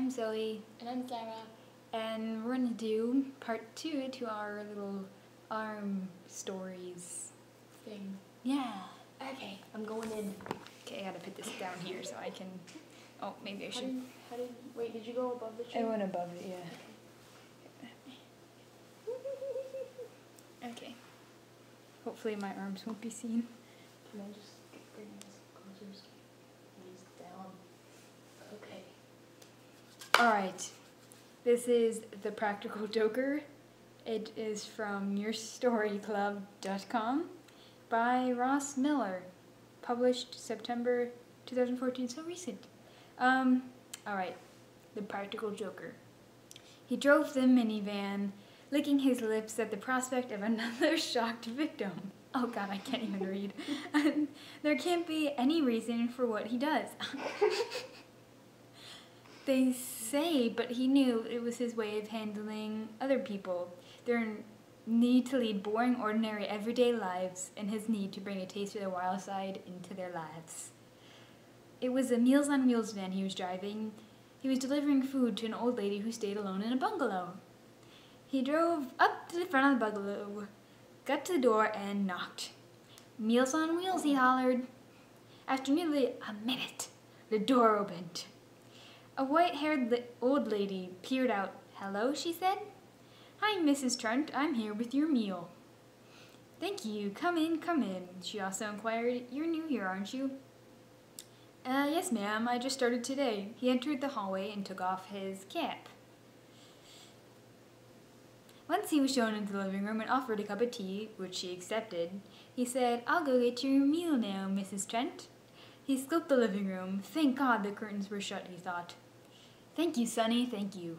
I'm Zoe. And I'm Sarah. And we're going to do part 2 to our little arm stories Thing. Yeah. Okay, I'm going in. Okay, I gotta put this down here so I can... Oh, maybe I should... Wait, did you go above the tree? I went above it, yeah. Okay. Hopefully my arms won't be seen. Can I just bring this closer so he's down? Okay. Alright. This is The Practical Joker. It is from yourstoryclub.com by Ross Miller. Published September 2014, so recent. Alright. The Practical Joker. He drove the minivan, licking his lips at the prospect of another shocked victim. Oh god, I can't even read. There can't be any reason for what he does. They say, but he knew it was his way of handling other people. Their need to lead boring, ordinary, everyday lives, and his need to bring a taste of the wild side into their lives. It was a Meals on Wheels van he was driving. He was delivering food to an old lady who stayed alone in a bungalow. He drove up to the front of the bungalow, got to the door, and knocked. "Meals on Wheels," he hollered. After nearly a minute, the door opened. A white-haired old lady peered out. "Hello," she said. "Hi, Mrs. Trent. I'm here with your meal." "Thank you. Come in, come in." She also inquired, "You're new here, aren't you?" Yes, ma'am. I just started today." He entered the hallway and took off his cap. Once he was shown into the living room and offered a cup of tea, which she accepted, he said, "I'll go get your meal now, Mrs. Trent." He scoped the living room. Thank God the curtains were shut, he thought. "Thank you, Sonny, thank you."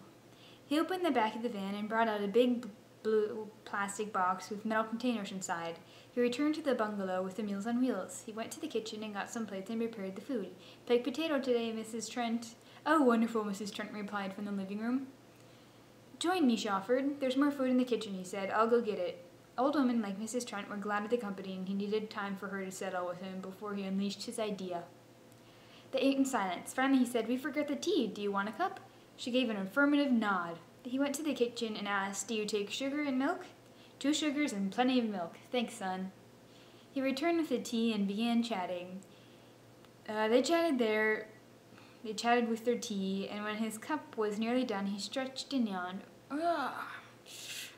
He opened the back of the van and brought out a big blue plastic box with metal containers inside. He returned to the bungalow with the Meals on Wheels. He went to the kitchen and got some plates and prepared the food. "Baked potato today, Mrs. Trent." "Oh, wonderful," Mrs. Trent replied from the living room. "Join me," she offered. "There's more food in the kitchen," he said. "I'll go get it." Old women like Mrs. Trent were glad of the company, and he needed time for her to settle with him before he unleashed his idea. They ate in silence. Finally he said, "We forgot the tea. Do you want a cup?" She gave an affirmative nod. He went to the kitchen and asked, "Do you take sugar and milk?" "2 sugars and plenty of milk. Thanks, son." He returned with the tea and began chatting. They chatted with their tea, and when his cup was nearly done, he stretched and yawned. "Ugh,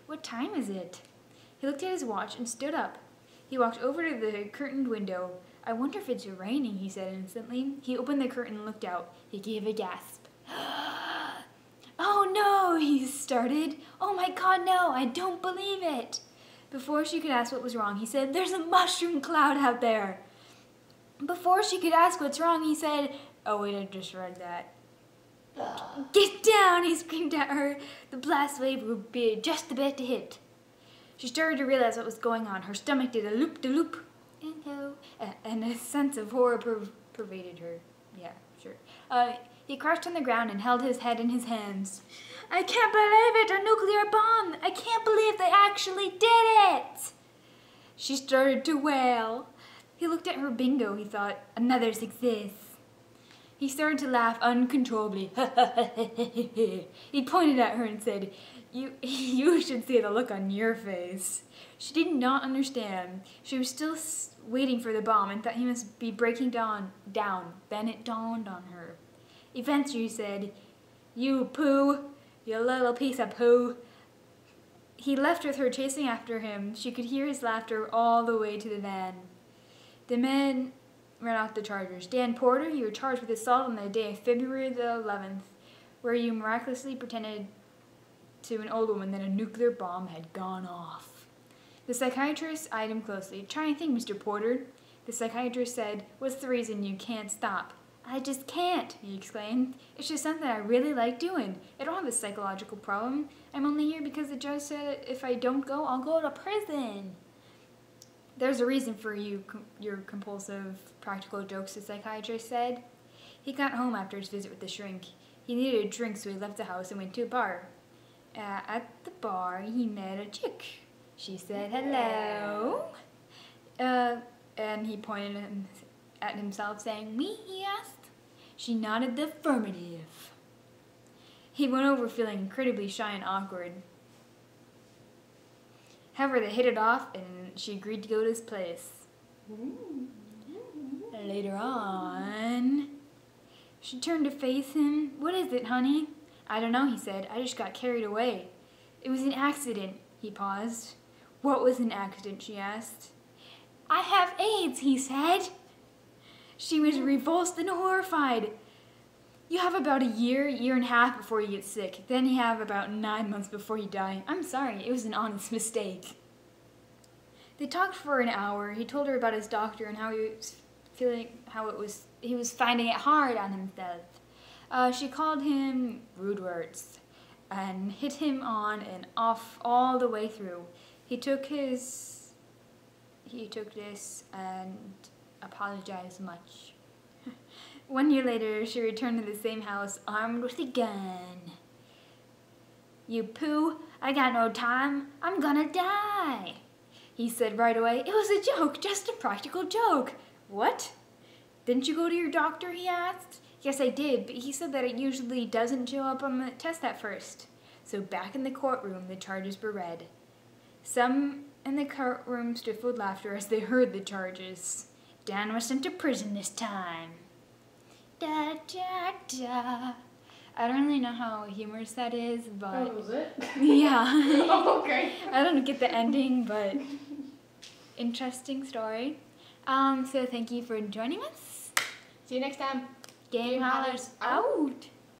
what time is it?" He looked at his watch and stood up. He walked over to the curtained window. "I wonder if it's raining," he said instantly. He opened the curtain and looked out. He gave a gasp. "Oh no," he started. "Oh my God, no, I don't believe it." Before she could ask what was wrong, he said, "There's a mushroom cloud out there." Before she could ask what's wrong, he said, "Oh wait, I just read that." "Get down," he screamed at her. The blast wave would be just about to hit. She started to realize what was going on. Her stomach did a loop-de-loop, and a sense of horror pervaded her. Yeah, sure. He crouched on the ground and held his head in his hands. "I can't believe it! A nuclear bomb! I can't believe they actually did it!" She started to wail. He looked at her bingo, he thought. Another success. He started to laugh uncontrollably. He pointed at her and said, You should see the look on your face." She did not understand. She was still waiting for the bomb and thought he must be breaking down. Then it dawned on her. Eventually she said, "You poo, you little piece of poo." He left with her, chasing after him. She could hear his laughter all the way to the van. The men ran out the charges. "Dan Porter, you were charged with assault on the day of February the 11th, where you miraculously pretended to an old woman that a nuclear bomb had gone off." The psychiatrist eyed him closely. "Try and think, Mr. Porter." The psychiatrist said, "What's the reason you can't stop?" "I just can't," he exclaimed. "It's just something I really like doing. I don't have a psychological problem. I'm only here because the judge said if I don't go, I'll go to prison." "There's a reason for your compulsive practical jokes," the psychiatrist said. He got home after his visit with the shrink. He needed a drink, so he left the house and went to a bar. At the bar, he met a chick. She said, "Hello." And he pointed at himself, saying, "Me?" he asked. She nodded the affirmative. He went over feeling incredibly shy and awkward. However, they hit it off, and she agreed to go to his place. Later on, she turned to face him. "What is it, honey?" "I don't know," he said. "I just got carried away." "It was an accident." He paused. "What was an accident?" she asked. "I have AIDS," he said. She was revulsed and horrified. "You have about a year and a half before you get sick. Then you have about 9 months before you die." "I'm sorry, it was an honest mistake." They talked for an hour. He told her about his doctor and how he was feeling, he was finding it hard on himself. She called him rude words and hit him on and off all the way through. He took this and apologized much. 1 year later, she returned to the same house, armed with a gun. "You poo, I got no time. I'm gonna die," he said right away. "It was a joke, just a practical joke." "What? Didn't you go to your doctor?" he asked. "Yes, I did, but he said that it usually doesn't show up on the test at first." So back in the courtroom, the charges were read. Some in the courtroom stiffed with laughter as they heard the charges. Dan was sent to prison this time. Da, da, da. I don't really know how humorous that is, but... Oh, was it? Yeah. Oh, okay. I don't get the ending, but interesting story. So thank you for joining us. See you next time. GameHowlers out.